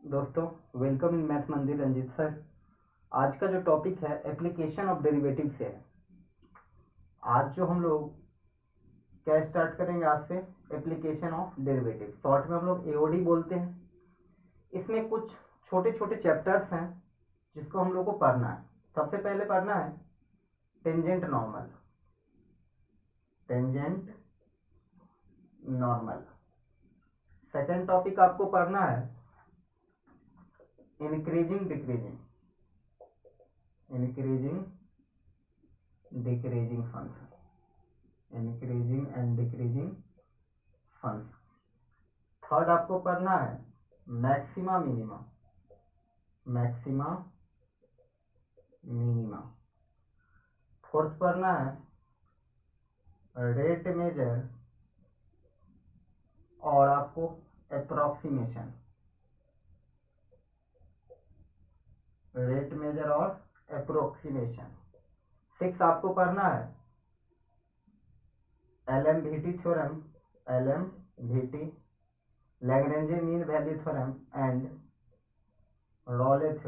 दोस्तों, welcome in math मंदिर Ranjit sir. आज का जो टॉपिक है एप्लीकेशन ऑफ डेरिवेटिव से है। आज जो हम लोग क्या स्टार्ट करेंगे आज से एप्लीकेशन ऑफ डेरिवेटिव, शॉर्ट में हम लोग एओडी बोलते हैं। इसमें कुछ छोटे छोटे चैप्टर्स हैं जिसको हम लोग को पढ़ना है। सबसे पहले पढ़ना है tangent normal. Tangent normal. Second topic आपको पढ़ना है increasing decreasing function. Increasing and decreasing function. Third आपको पढ़ना है मैक्सिमा मिनिमा। फोर्थ पढ़ना है रेट मेजर और आपको अप्रोक्सीमेशन। रेट मेजर और अप्रोक्सीमेशन। सिक्स आपको पढ़ना है LMVT theorem, Lagrange mean value theorem and Rolle's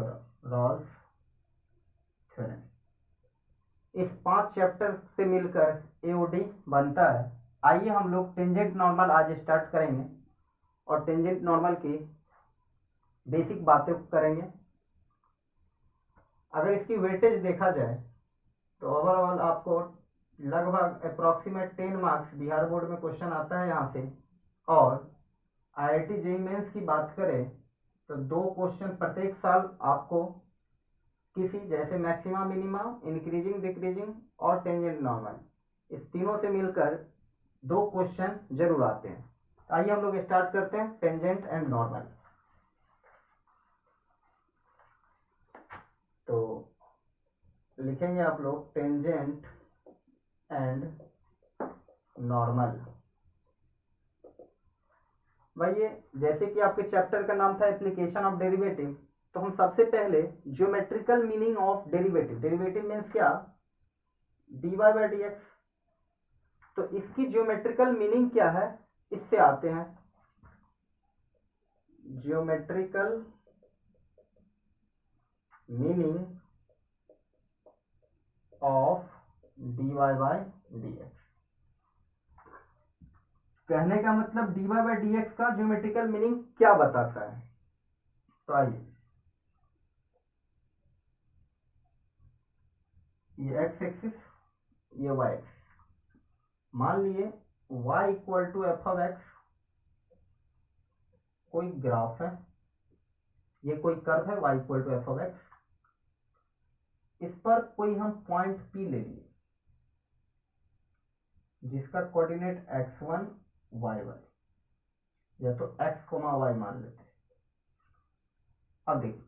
theorem. इस 5 चैप्टर से मिलकर एओडी बनता है। आइए हम लोग टेंजेंट नॉर्मल आज स्टार्ट करेंगे और टेंजेंट नॉर्मल की बेसिक बातें करेंगे। अगर इसकी वेटेज देखा जाए तो ओवरऑल आपको लगभग अप्रोक्सीमेट 10 मार्क्स बिहार बोर्ड में क्वेश्चन आता है यहाँ से। और IIT JEE मेंस की बात करें तो 2 क्वेश्चन प्रत्येक साल आपको किसी जैसे मैक्सिमा मिनिमा, इंक्रीजिंग डिक्रीजिंग और टेंजेंट नॉर्मल, इस तीनों से मिलकर 2 क्वेश्चन जरूर आते हैं। आइए हम लोग स्टार्ट करते हैं टेंजेंट एंड नॉर्मल। तो लिखेंगे आप लोग टेंजेंट एंड नॉर्मल। भाई ये जैसे कि आपके चैप्टर का नाम था एप्लीकेशन ऑफ डेरिवेटिव, तो हम सबसे पहले geometrical meaning of derivative. Derivative means क्या? dy by d x. तो इसकी ज्योमेट्रिकल मीनिंग क्या है, इससे आते हैं। Geometrical meaning of dy by d x. कहने का मतलब dy बाई डी एक्स का ज्योमेट्रिकल मीनिंग क्या बताता है। तो आइए, ये x एक्सिस, ये y एक्सिस। मान लिए y equal to f of x कोई ग्राफ है, ये कोई कर्व है y equal to f of x. इस पर कोई हम पॉइंट P ले लिए जिसका कोऑर्डिनेट x1 y1 या तो x, y मान लेते हैं। अब देखिए,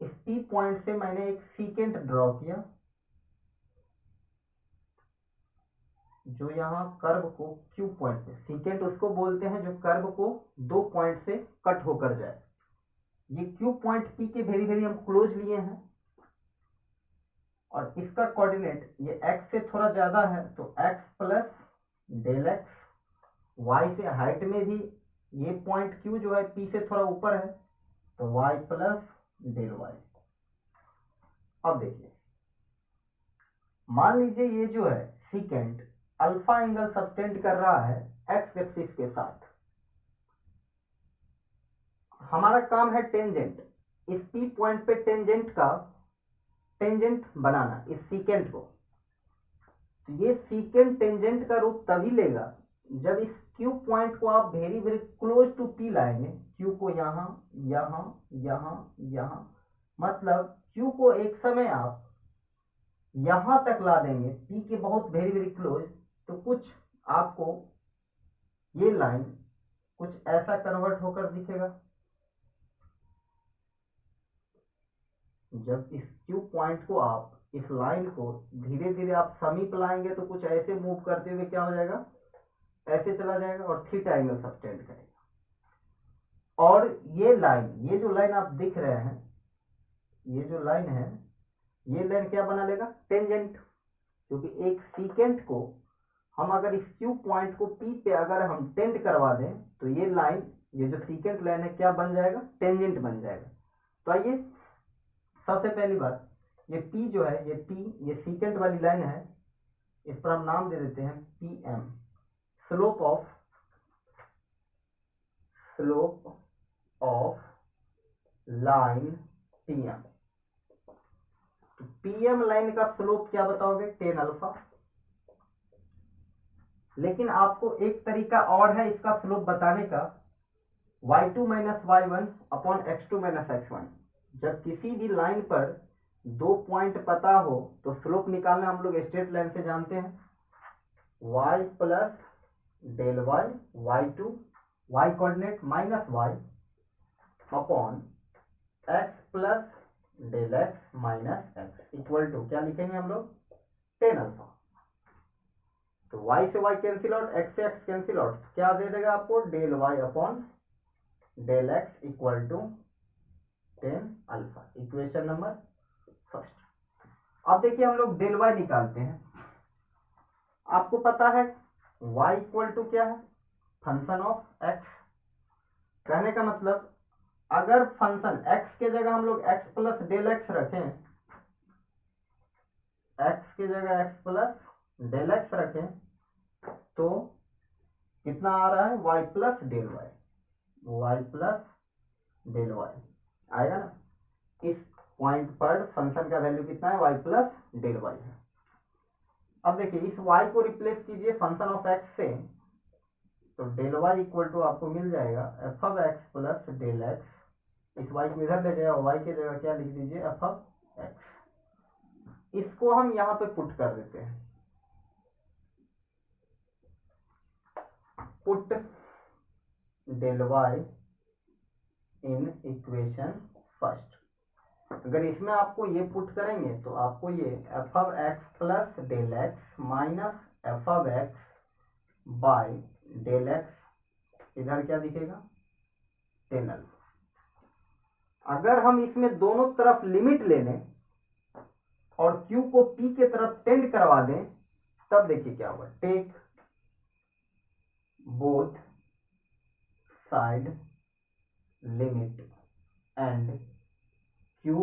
इस P पॉइंट से मैंने एक सीकेंट ड्रॉ किया जो यहाँ कर्व को Q पॉइंट पे, सीकेंट उसको बोलते हैं जो कर्व को 2 पॉइंट से कट होकर जाए। ये Q पॉइंट P के वेरी वेरी हम क्लोज लिए हैं और इसका कोऑर्डिनेट ये x से थोड़ा ज्यादा है तो x plus del x. y से हाइट में भी ये पॉइंट Q जो है P से थोड़ा ऊपर है तो y प्लस डेल y। अब देखिए, मान लीजिए ये जो है सीकेंट अल्फा एंगल सब्टेंड कर रहा है x एक्सिस के साथ। हमारा काम है टेंजेंट, इस P पॉइंट पे टेंजेंट बनाना इस सीकेंट को। तो ये सीकेंट टेंजेंट का रूप तभी लेगा जब इस Q पॉइंट को आप very very close to P लाएंगे। Q को यहाँ यहाँ यहाँ यहाँ, मतलब Q को एक समय आप यहां तक ला देंगे P के बहुत वेरी वेरी क्लोज, तो कुछ आपको ये लाइन कुछ ऐसा कन्वर्ट होकर दिखेगा। जब इस Q पॉइंट को आप, इस लाइन को धीरे धीरे आप समीप लाएंगे तो कुछ ऐसे मूव करते हुए क्या हो जाएगा, ऐसे चला जाएगा और थीटा एंगल सब्टेंड करेगा। और ये लाइन, ये जो लाइन आप दिख रहे हैं, ये जो लाइन है, ये लाइन क्या बना लेगा, टेंजेंट। क्योंकि एक सीकेंट को हम अगर इस Q पॉइंट को P पे अगर हम टेंड करवा दें तो ये लाइन ये जो सीकेंट लाइन है क्या बन जाएगा, टेंजेंट बन जाएगा। तो आइए सबसे पहली बात, ये P जो है, ये सीकेंट वाली लाइन है, इस पर हम नाम दे देते हैं PM, slope of line PM। तो PM लाइन का स्लोप क्या बताओगे, tan अल्फा। लेकिन आपको एक तरीका और है इसका स्लोप बताने का, y2 minus y1 upon x2 minus x1। जब किसी भी लाइन पर 2 पॉइंट पता हो तो स्लोप निकालना हम लोग स्ट्रेट लाइन से जानते हैं, y plus del y, y2 y coordinate minus y upon x plus del x minus x equal to क्या लिखेंगे हम लोग, tan अल्फा। तो y से y कैंसिल आउट, x से x कैंसिल आउट, क्या दे देगा आपको, del y upon del x equal to tan alpha, equation number first. अब देखिए हम लोग डेल y निकालते हैं। आपको पता है y इक्वल टू क्या है, फंक्शन ऑफ x। कहने का मतलब अगर फंक्शन x के जगह हम लोग x प्लस डेल x रखें, x के जगह x प्लस डेल x रखें तो कितना आ रहा है, y plus del y plus del y आएगा ना। इस पॉइंट पर फंक्शन का वैल्यू कितना है, y प्लस डेल y है। अब देखिए इस y को रिप्लेस कीजिए फंक्शन ऑफ x से, तो डेल y इक्वल टू आपको मिल जाएगा f of x plus del x। इस y को इधर ले जाए और y के जगह क्या लिख दीजिए, एफ ऑफ x। इसको हम यहाँ पे पुट कर देते हैं, put del y in equation first. अगर इसमें आपको ये पुट करेंगे तो आपको ये f of x plus del x minus f of x by del x, इधर क्या दिखेगा, tan अल्फा। अगर हम इसमें दोनों तरफ लिमिट ले लें और q को p के तरफ टेंड करवा दें, तब देखिए क्या होगा, take both side limit and q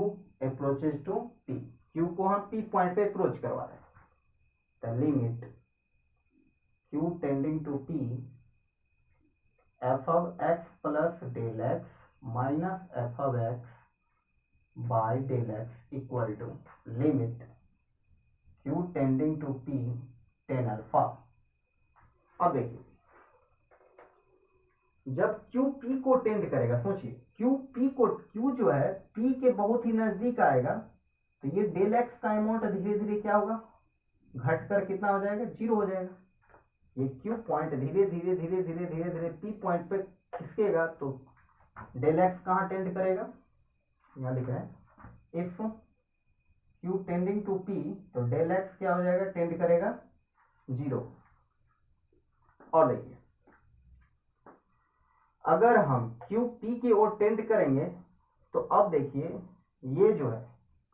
approaches to p। q को हम p पॉइंट पे अप्रोच करवा रहे हैं, the limit q tending to p f of x plus del x minus f of x by del x equal to limit q tending to p tan alpha. अब देखिए जब q p को tend करेगा, सोचिए q जो है p के बहुत ही नजदीक आएगा, तो ये डेल x का अमाउंट धीरे धीरे क्या होगा, घटकर कितना हो जाएगा, 0 हो जाएगा। ये q पॉइंट धीरे धीरे p पॉइंट पे खिसकेगा, तो डेल x कहाँ टेंड करेगा, यहाँ लिखा है if q tending to p, तो डेल x क्या हो जाएगा, टेंड करेगा 0। और देखिए अगर हम q p की ओर टेंड करेंगे तो अब देखिए ये जो है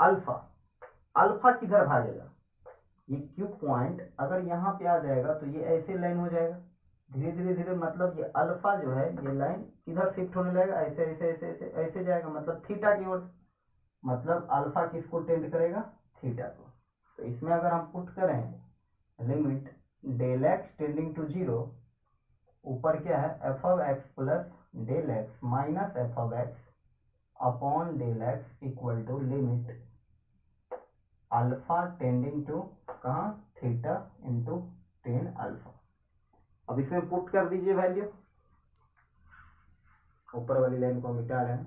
अल्फा किधर भागेगा, ये q पॉइंट अगर यहाँ पे आ जाएगा तो ये ऐसे लाइन हो जाएगा, धीरे धीरे मतलब ये अल्फा जो है ये लाइन किधर शिफ्ट होने लगेगा, ऐसे ऐसे ऐसे ऐसे ऐसे जाएगा, मतलब थीटा की ओर। मतलब अल्फा किसको टेंड करेगा, थीटा को। तो इसमें अगर हम पुट करें limit del x tending to 0, ऊपर क्या है f of x plus del x minus f of x upon del x equal to limit alpha tending to कहाँ, थीटा इंटू tan अल्फा। अब इसमें पुट कर दीजिए वैल्यू, ऊपर वाली लाइन को मिटा रहे हैं,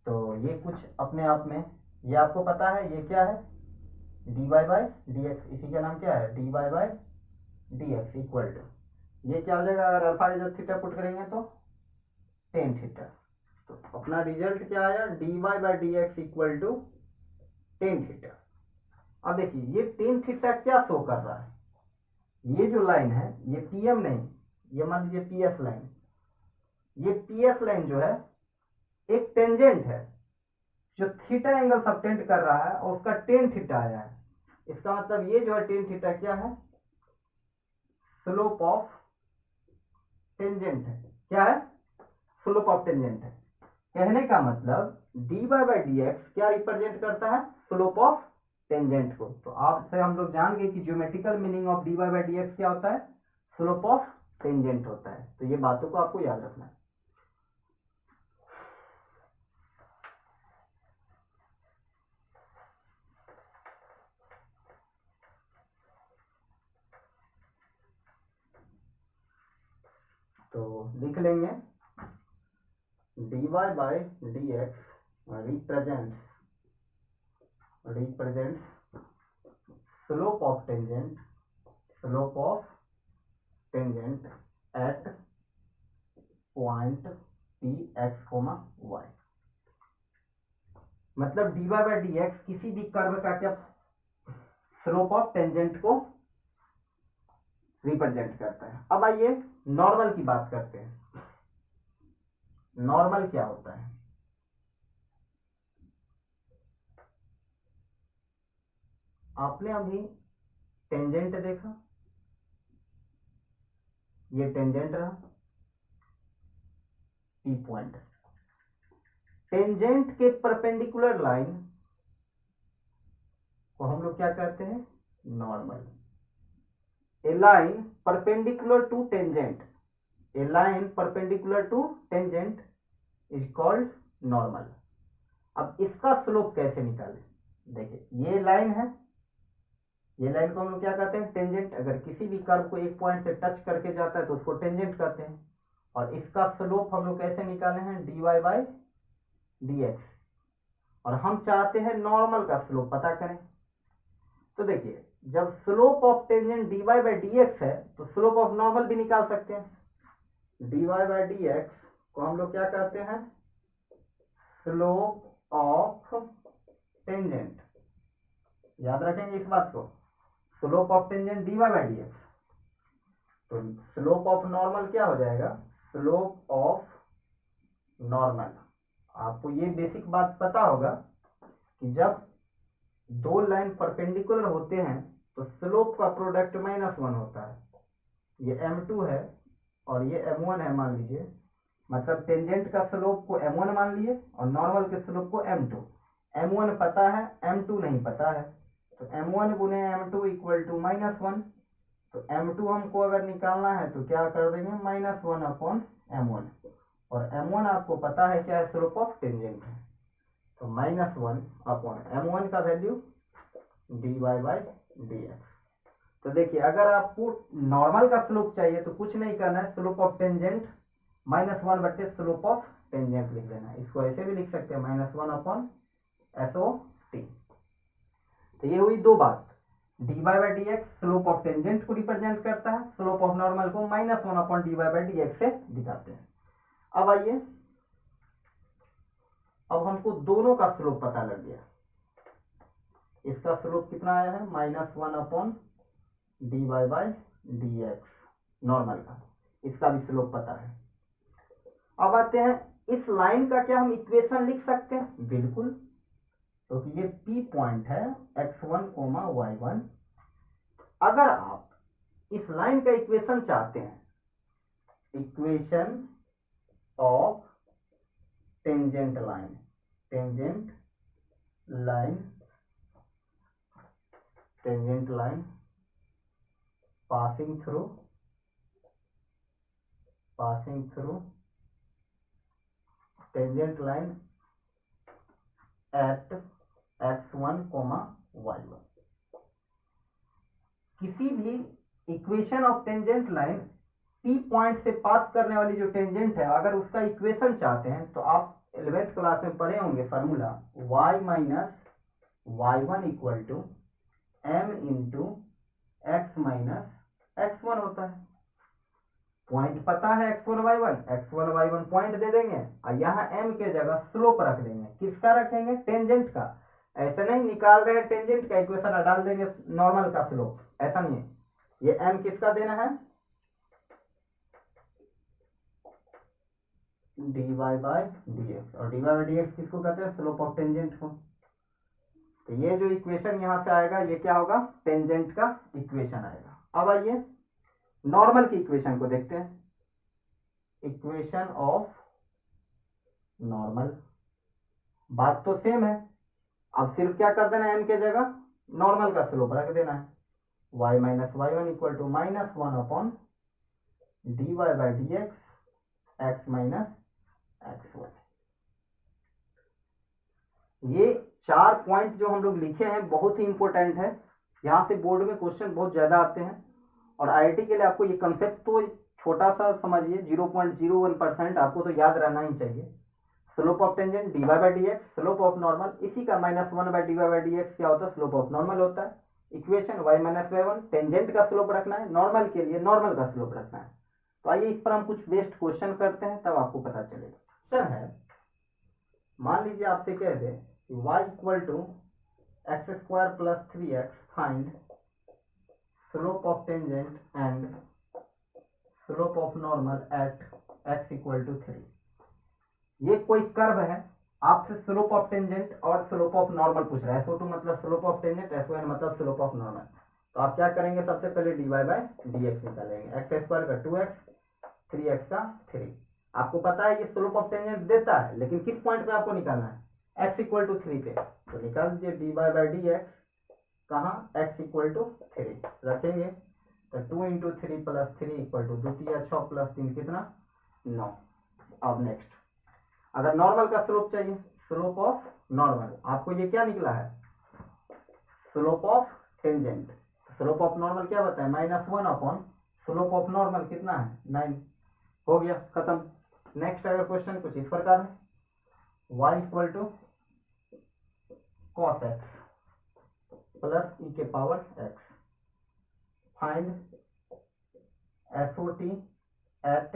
तो ये कुछ अपने आप में, ये आपको पता है ये क्या है, dy बाई डी एक्स, इसी का नाम क्या है, dy by d x equal to, ये क्या हो जाएगा अगर अल्फा जब थीटा पुट करेंगे तो tan थीटा। तो अपना रिजल्ट क्या आया, dy by d x equal to tan theta. अब देखिए ये tan थीटा क्या शो कर रहा है, ये जो लाइन है ये pm नहीं, ये मान लीजिए ps लाइन, ये ps लाइन जो है एक टेंजेंट है जो थीटा एंगल सबटेंड कर रहा है और उसका tan थीटा आया है। इसका मतलब ये जो है tan थीटा क्या है, स्लोप ऑफ टेंजेंट है, क्या है, स्लोप ऑफ टेंजेंट है। कहने का मतलब dy बाई डी एक्स क्या रिप्रेजेंट करता है, स्लोप ऑफ टेंजेंट को। तो आपसे हम लोग जान गए कि geometrical meaning of dy by d x क्या होता है, स्लोप ऑफ टेंजेंट होता है। तो ये बातों को आपको याद रखना है। तो लिख लेंगे dy by d x represents slope of tangent at point P x comma y. मतलब dy बाई डी एक्स किसी भी कर्व का क्या स्लोप ऑफ टेंजेंट को रिप्रेजेंट करता है। अब आइए नॉर्मल की बात करते हैं। नॉर्मल क्या होता है, आपने अभी टेंजेंट देखा, ये टेंजेंट रहा पी पॉइंट। टेंजेंट के परपेंडिकुलर लाइन को हम लोग क्या कहते हैं, normal. A line perpendicular to tangent, a line perpendicular to tangent is called normal. अब इसका स्लोप कैसे निकालें, देखिए ये लाइन है, ये लाइन को हम लोग क्या कहते हैं, टेंजेंट। अगर किसी भी कर्व को एक पॉइंट से टच करके जाता है तो उसको टेंजेंट कहते हैं। और इसका स्लोप हम लोग कैसे निकाले हैं, dy बाई डी एक्स। और हम चाहते हैं नॉर्मल का स्लोप पता करें। तो देखिए जब slope of tangent dy by d x है तो स्लोप ऑफ नॉर्मल भी निकाल सकते हैं। dy बाई डी एक्स को हम लोग क्या कहते हैं, स्लोप ऑफ टेंजेंट। याद रखेंगे इस बात को, slope of tangent dy by d x. तो स्लोप ऑफ नॉर्मल क्या हो जाएगा, स्लोप ऑफ नॉर्मल। आपको ये बेसिक बात पता होगा कि जब दो लाइन परपेंडिकुलर होते हैं तो स्लोप का प्रोडक्ट -1 होता है। ये m2 है और ये m1 है मान लीजिए, मतलब टेंजेंट का स्लोप को m1 मान लिए और नॉर्मल के स्लोप को m2। m1 पता है, m2 नहीं पता है, तो m1 गुने m2 इक्वल टू -1। तो m2 हमको अगर निकालना है तो क्या कर देंगे, -1 अपॉन m1। और m1 आपको पता है क्या है, स्लोप ऑफ टेंजेंट है। तो -1 अपॉन m1 का value dy by d x. तो देखिए अगर आपको नॉर्मल का स्लोप चाहिए तो कुछ नहीं करना है, स्लोप ऑफ टेंजेंट -1 बटे स्लोप ऑफ टेंजेंट लिख लेना है। इसको ऐसे भी लिख सकते हैं, -1 अपॉन SOT। तो ये हुई दो बात, dy by d x slope of tangent को रिप्रेजेंट करता है, स्लोप ऑफ नॉर्मल को -1 upon dy by d x से दिखाते हैं। अब आइए, अब हमको दोनों का स्लोप पता लग गया। इसका स्लोप कितना आया है, -1 upon dy by d x normal का, इसका भी स्लोप पता है। अब आते हैं, इस लाइन का क्या हम इक्वेशन लिख सकते हैं, बिल्कुल। तो ये P पॉइंट है x1, y1। अगर आप इस लाइन का इक्वेशन चाहते हैं, equation of tangent line passing through tangent line at x1, y1। किसी भी equation of tangent line P point से पास करने वाली जो टेंजेंट है, अगर उसका इक्वेशन चाहते हैं तो आप 11th क्लास में पढ़े होंगे formula y minus y1 equal to m into x minus x1 होता है। पॉइंट पता है x1 y1 पॉइंट दे देंगे और यहाँ m के जगह स्लोप रख देंगे। किसका रखेंगे, टेंजेंट का। ऐसे नहीं निकाल रहे टेंजेंट का इक्वेशन और डाल देंगे नॉर्मल का स्लोप, ऐसा नहीं है। ये m किसका देना है, dy बाई डी एक्स। और dy बाई डी एक्स किसको कहते हैं, स्लोप ऑफ टेंजेंट को। तो ये जो इक्वेशन यहाँ से आएगा ये क्या होगा, टेंजेंट का इक्वेशन आएगा। अब आइए नॉर्मल की इक्वेशन को देखते हैं। Equation of normal. बात तो सेम है, अब सिर्फ क्या कर देना है, m के जगह नॉर्मल का स्लोप रख देना है। y minus y one equal to minus one upon d y by d x x minus x one. ये 4 पॉइंट जो हम लोग लिखे हैं बहुत ही इंपॉर्टेंट है, यहाँ से बोर्ड में क्वेश्चन बहुत ज्यादा आते हैं। और आईआईटी के लिए आपको ये कंसेप्ट तो छोटा सा समझिए, 0.01% आपको तो याद रहना ही चाहिए। Slope of tangent d y by d x, slope of normal, इसी का minus one by d y by d x क्या होता है, स्लोप ऑफ नॉर्मल होता है। Equation y minus y one, tangent का स्लोप रखना है, नॉर्मल के लिए नॉर्मल का स्लोप रखना है। तो आइए इस पर हम कुछ बेस्ट क्वेश्चन करते हैं, तब आपको पता चलेगा। क्वेश्चन है, मान लीजिए आपसे कह दे कि y equal to x square plus 3x, find slope of tangent and slope of normal at x equal to 3। ये कोई कर्व है, आपसे स्लोप ऑफ टेंजेंट और स्लोप ऑफ नॉर्मल पूछ रहा है। SO2 मतलब स्लोप ऑफ टेंजेंट, SON मतलब स्लोप ऑफ नॉर्मल। तो आप क्या करेंगे, सबसे पहले dy बाई dx निकालेंगे, एक्स स्क्वायर का 2x, 3x का 3। आपको पता है ये स्लोप ऑफ टेंजेंट देता है, लेकिन किस पॉइंट पे आपको निकालना है, x इक्वल टू 3 पे। तो निकाल दीजिए dy बाई dx, कहाँ, x इक्वल टू 3 रखेंगे। तो 2 इंटू 3 प्लस 3 इक्वल टू 2 तिया 6 प्लस 3 कितना, 9। अब नेक्स्ट, अगर नॉर्मल का स्लोप चाहिए, स्लोप ऑफ नॉर्मल, आपको ये क्या निकला है, slope of tangent. Slope of normal क्या बताए, minus one upon slope of normal कितना है, 9। हो गया, खत्म। नेक्स्ट अगर क्वेश्चन कुछ इस प्रकार है, y equal to cos x plus e के power x, find SOT at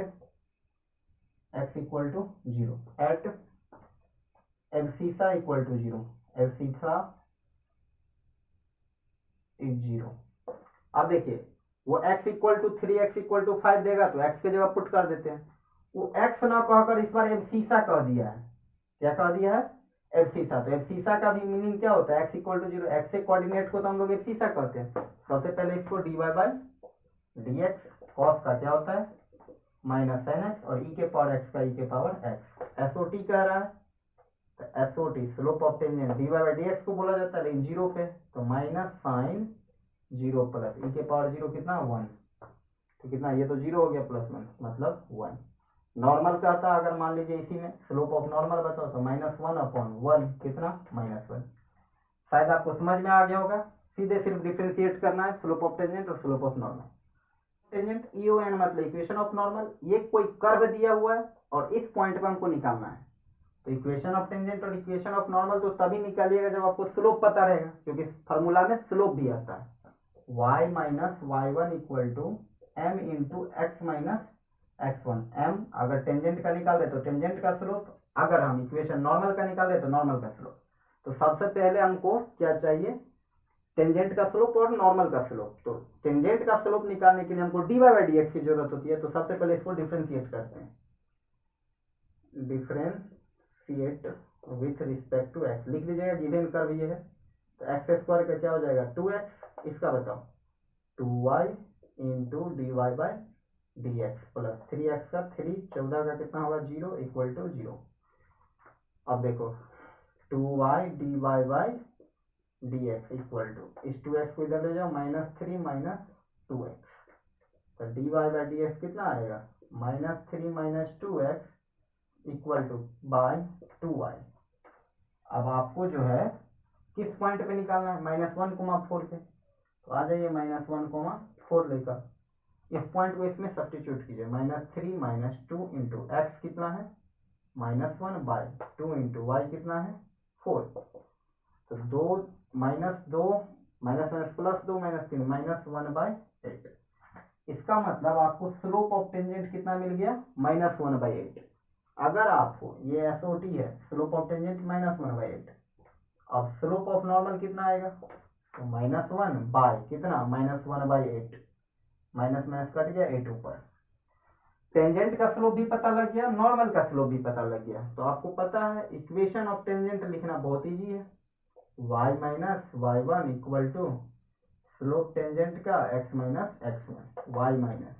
x equal to 0 at abscissa equal to 0, abscissa is 0। अब देखिए वो x equal to 3, x equal to 5 देगा तो x के जगह पुट कर देते हैं। वो x ना कहकर इस बार एब्सिसा कह दिया है। क्या कह दिया है, एब्सिसा। तो एब्सिसा का भी मीनिंग क्या होता है, x इक्वल टू 0, x से कोऑर्डिनेट को तो हम लोग एब्सिसा कहते हैं। सबसे पहले इसको dy बाई dx, cos का क्या होता है माइनस sin x, और e के पावर x का e के पावर x। SOT कह रहा है, तो SOT slope of tangent dy by dx को बोला जाता है, लेकिन 0 पे, तो माइनस साइन 0 प्लस e के पावर 0 कितना 1। तो कितना, ये तो 0 हो गया, प्लस 1 मतलब 1। नॉर्मल का था, अगर मान लीजिए इसी में स्लोप ऑफ नॉर्मल बताओ तो माइनस 1 अपॉन 1 कितना, माइनस 1। शायद आपको समझ में आ गया होगा। सीधे सिर्फ डिफरेंशिएट करना है स्लोप ऑफ टेंजेंट और slope of normal. Tangent EON मतलब इक्वेशन ऑफ नॉर्मल, ये कोई कर्व दिया हुआ है और इस पॉइंट पे हमको निकालना है। तो इक्वेशन ऑफ टेंजेंट और इक्वेशन ऑफ नॉर्मल तो तभी निकालिएगा जब आपको स्लोप पता रहेगा, क्योंकि फॉर्मूला में स्लोप भी आता है। y minus y one equal to m into x minus x1। m अगर टेंजेंट का निकाल रहे तो टेंजेंट का स्लोप, अगर हम इक्वेशन नॉर्मल का निकाल रहे तो नॉर्मल का स्लोप। तो सबसे पहले हमको क्या चाहिए, टेंजेंट का स्लोप और नॉर्मल का स्लोप। तो टेंजेंट का स्लोप निकालने के लिए हमको dy बाई dx की जरूरत होती है। तो सबसे पहले इसको डिफरेंशिएट करते हैं, differentiate with respect to x। लिख लीजिएगा, गिवन कर्व ये है, तो एक्स स्क्वायर का क्या हो जाएगा 2x, इसका बताओ 2y into d y by d x plus 3x का 3, 14 का कितना होगा 0 इक्वल टू 0। अब देखो 2y d y by d x equal to, इस 2x को इधर ले जाओ, माइनस 3 माइनस 2x, तो d y by d x कितना आएगा, minus 3 minus 2x equal to by 2y। अब आपको जो है किस पॉइंट पे निकालना है, -1,4 पे। तो आ जाइए -1,4 लेकर इस पॉइंट को इसमें सब्स्टिट्यूट कीजिए, -3 माइनस 2 इंटू एक्स कितना है -1 बाई 2 इंटू वाई कितना है 4। तो 2 minus 2 minus minus plus 2 minus 3 -1 by 8। इसका मतलब आपको स्लोप ऑफ टेंजेंट कितना मिल गया, -1 बाई 8। अगर आपको ये SOT है, स्लोप ऑफ टेंजेंट -1 बाई 8। अब स्लोप ऑफ नॉर्मल कितना आएगा, तो -1 बाई कितना, -1 बाई 8, माइनस माइनस कट गया 8 ऊपर। टेंजेंट का स्लोप भी पता लग गया, नॉर्मल का स्लोप भी पता लग गया। तो आपको पता है इक्वेशन ऑफ टेंजेंट लिखना बहुत इजी है, y minus y one equal to slope tangent का x minus x1, y minus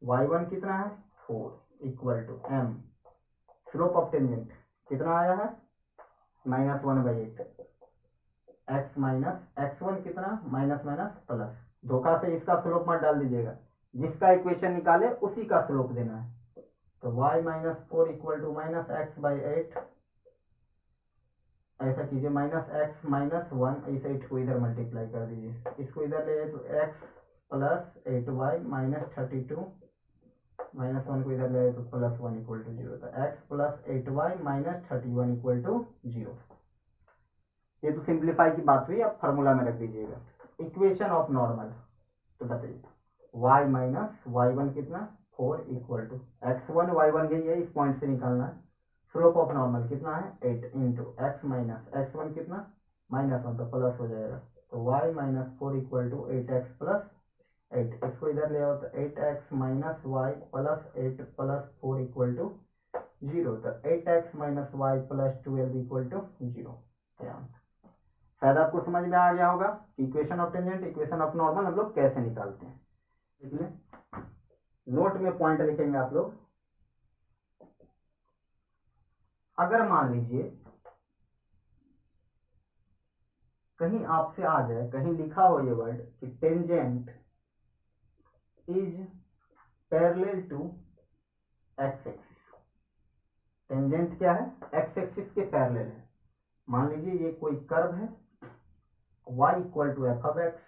y1 कितना है 4 equal to m slope of tangent कितना आया है -1/8, एक्स माइनस x1 कितना माइनस माइनस प्लस, धोखा से इसका स्लोप मत डाल दीजिएगा, जिसका इक्वेशन निकाले उसी का स्लोप देना है। तो y minus 4 equal to minus x/8, ऐसा कीजिए माइनस x माइनस 1, इस 8 को इधर मल्टीप्लाई कर दीजिए, इसको इधर ले तो x plus 8y minus 32, minus 1 को इधर ले तो प्लस 1 इक्वल टू 0, तो x plus 8y minus 31 equal to 0। ये तो सिंप्लीफाई की बात हुई, आप फार्मूला में रख दीजिएगा। इक्वेशन ऑफ नॉर्मल, तो बताइए y माइनस y1 कितना 4 इक्वल टू x1 y1 गई है, इस पॉइंट से निकालना है। स्लोप ऑफ नॉर्मल कितना है 8 इंटू एक्स माइनस x1 कितना -1, तो प्लस हो जाएगा, तो y minus 4 equal to 8x plus 8, इसको इधर ले आओ तो 8x minus y plus 8 plus 4 equal to 0, तो 8x minus y plus 12 equal to 0। शायद आपको समझ में आ गया होगा equation of tangent, equation of normal हम लोग कैसे निकालते हैं। इसलिए नोट में पॉइंट लिखेंगे आप लोग। अगर मान लीजिए कहीं आपसे आ जाए, कहीं लिखा हो ये वर्ड कि tangent is parallel to x axis, tangent क्या है एक्स एक्सिस के पैरेलल है। मान लीजिए ये कोई कर्व है y equal to f of x,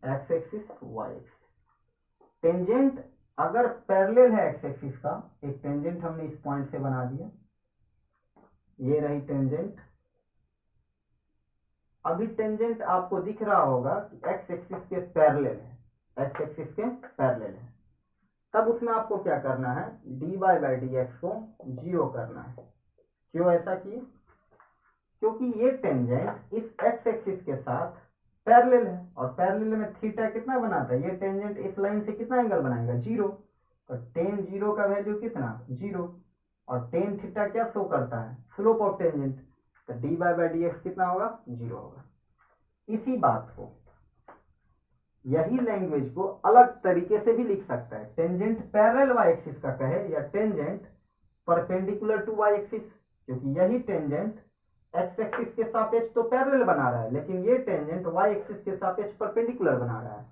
x axis y axis. Tangent अगर पैरेलल है एक्स एक्सिस का, एक टेंजेंट हमने इस पॉइंट से बना दिया, ये रही टेंजेंट। अभी टेंजेंट आपको दिख रहा होगा कि एक्स एक्सिस के पैरेलल है, एक्स एक्सिस के पैरेलल है, तब उसमें आपको क्या करना है dy बाई डी एक्स को 0 करना है। क्यों ऐसा किए, क्योंकि ये टेंजेंट इस एक्स एक्सिस के साथ पैरेलल है, और पैरेलल में थीटा कितना बनाता है, ये टेंजेंट इस लाइन से कितना एंगल बनाएगा 0, तो tan 0 का वैल्यू कितना 0, और tan थीटा क्या शो करता है स्लोप ऑफ टेंजेंट, तो dy बाई डी एक्स कितना होगा 0 होगा। इसी बात को, यही लैंग्वेज को अलग तरीके से भी लिख सकता है, टेंजेंट पैरेलल y एक्सिस का कहे या tangent perpendicular to y axis, क्योंकि यही टेंजेंट एक्स एक्सिस के सापेक्ष तो पैरेलल बना रहा है, लेकिन ये टेंजेंट y एक्सिस के सापेक्ष परपेंडिकुलर बना रहा है।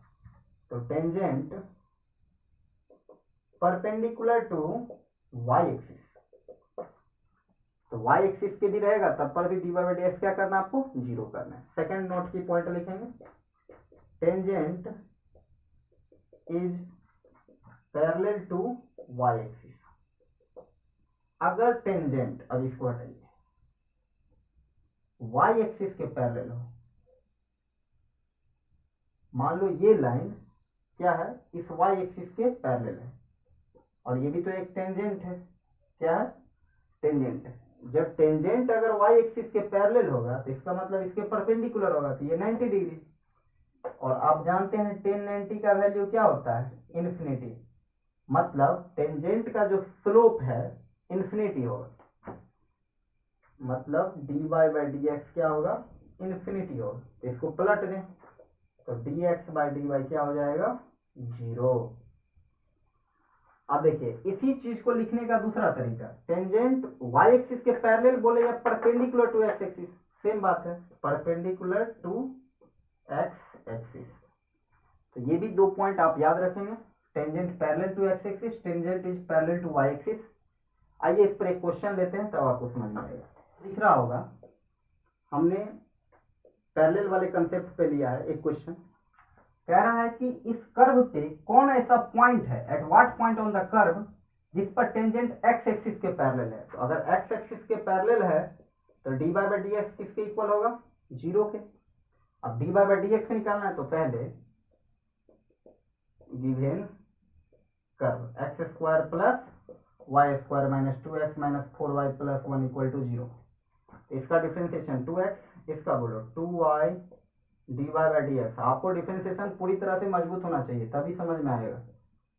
तो tangent perpendicular to y axis, तो y एक्सिस के भी रहेगा तब पर भी dy बाई डी एक्स क्या करना है आपको 0 करना है। सेकंड नोट की पॉइंट लिखेंगे, tangent is parallel to y axis. अगर टेंजेंट, अब इसको हटाइए, y एक्सिस के पैरेलल हो, मान लो ये लाइन क्या है इस y एक्सिस के पैरेलल है, और ये भी तो एक टेंजेंट है, क्या है टेंजेंट है। जब टेंजेंट अगर y एक्सिस के पैरेलल होगा तो इसका मतलब इसके परपेंडिकुलर होगा, तो ये 90 डिग्री, और आप जानते हैं tan 90 का वैल्यू क्या होता है इन्फिनिटी, मतलब टेंजेंट का जो स्लोप है इन्फिनिटी होगा, मतलब dy बाई डी एक्स क्या होगा इन्फिनिटी होगा। तो इसको पलट दें तो dx बाई डी वाई क्या हो जाएगा 0। अब देखिए इसी चीज को लिखने का दूसरा तरीका, टेंजेंट y एक्सिस के पैरेलल बोले या perpendicular to x axis, same बात है, परपेंडिकुलर टू x एक्सिस। तो ये भी दो पॉइंट आप याद रखेंगे, tangent parallel to x axis, tangent is parallel to y axis. आइए इस पर एक क्वेश्चन लेते हैं तब आपको समझ में आएगा। दिख रहा होगा हमने पैरेलल वाले कंसेप्ट पे लिया है एक क्वेश्चन, कह रहा है कि इस कर्व पे कौन ऐसा पॉइंट है, at what point on the curve जिस पर टेंजेंट x एक्सिस के पैरेलल है। तो अगर x एक्सिस के पैरेलल है तो dy बाई डी एक्स किसके इक्वल होगा 0 के। अब dy बाई डी एक्स निकालना है तो पहले given curve x square plus y square minus 2x minus 4y plus 1 equal to 0, इसका डिफरेंशिएशन 2x, इसका बोलो 2y dy by d x. आपको डिफरेंशिएशन पूरी तरह से मजबूत होना चाहिए तभी समझ में आएगा।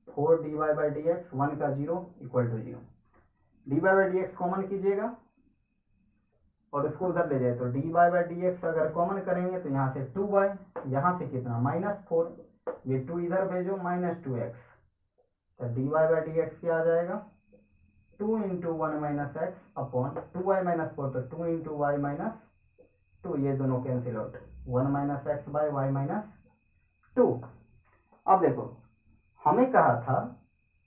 4 dy बाई डी एक्स, 1 का 0 equal to 0, dy by d x common कीजिएगा और इसको उधर ले जाए तो dy बाई डी एक्स अगर कॉमन करेंगे तो यहाँ से 2y, यहाँ से कितना -4, ये 2 इधर भेजो -2x, तो dy बाई डी एक्स क्या आ जाएगा 2 into one minus x upon 2y minus 4, तो 2 इंटू वाई माइनस 2, ये दोनों cancel out, 1 minus x by y minus 2। अब देखो हमें कहा था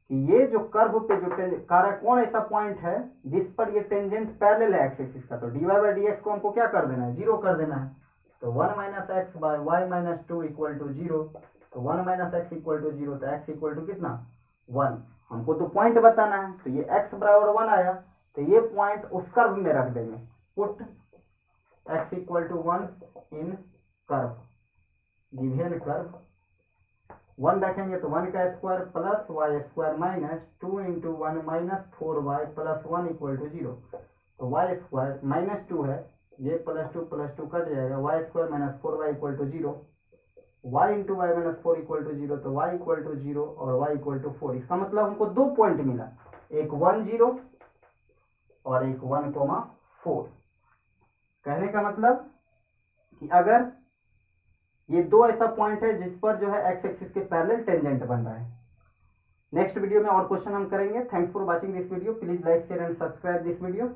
कि ये जो कर्व पे जो कारक कौन ऐसा पॉइंट है जिस पर ये टेंजेंट पैरेलल है एक्स एक्सिस का, तो dy बाई dx को हमको क्या कर देना है, जीरो कर देना है। तो 1 minus x by y minus 2 equal to zero, तो 1 minus x equal to zero, तो x इक्वल टू कितना 1, हमको तो पॉइंट बताना है, तो ये x बराबर 1 आया, तो ये पॉइंट उस कर्व में रख देंगे, put x equal to 1 in curve, given curve 1 रखेंगे तो 1 का square plus y square minus 2 into 1 minus 4y plus 1 equal to zero, तो वाई स्क्वायर माइनस 2 है, ये प्लस टू कट जाएगा, y square minus 4y equal to zero, y into y minus 4 equal to zero, तो y equal to zero और y equal to 4। इसका मतलब हमको दो पॉइंट मिला, एक 1 0 और एक 1,4। कहने का मतलब कि अगर ये दो ऐसा पॉइंट है जिस पर जो है एक्स एक्सिस के पैरेलल टेंजेंट बन रहा है। नेक्स्ट वीडियो में और क्वेश्चन हम करेंगे। Thanks for watching this video, please like share and subscribe this video.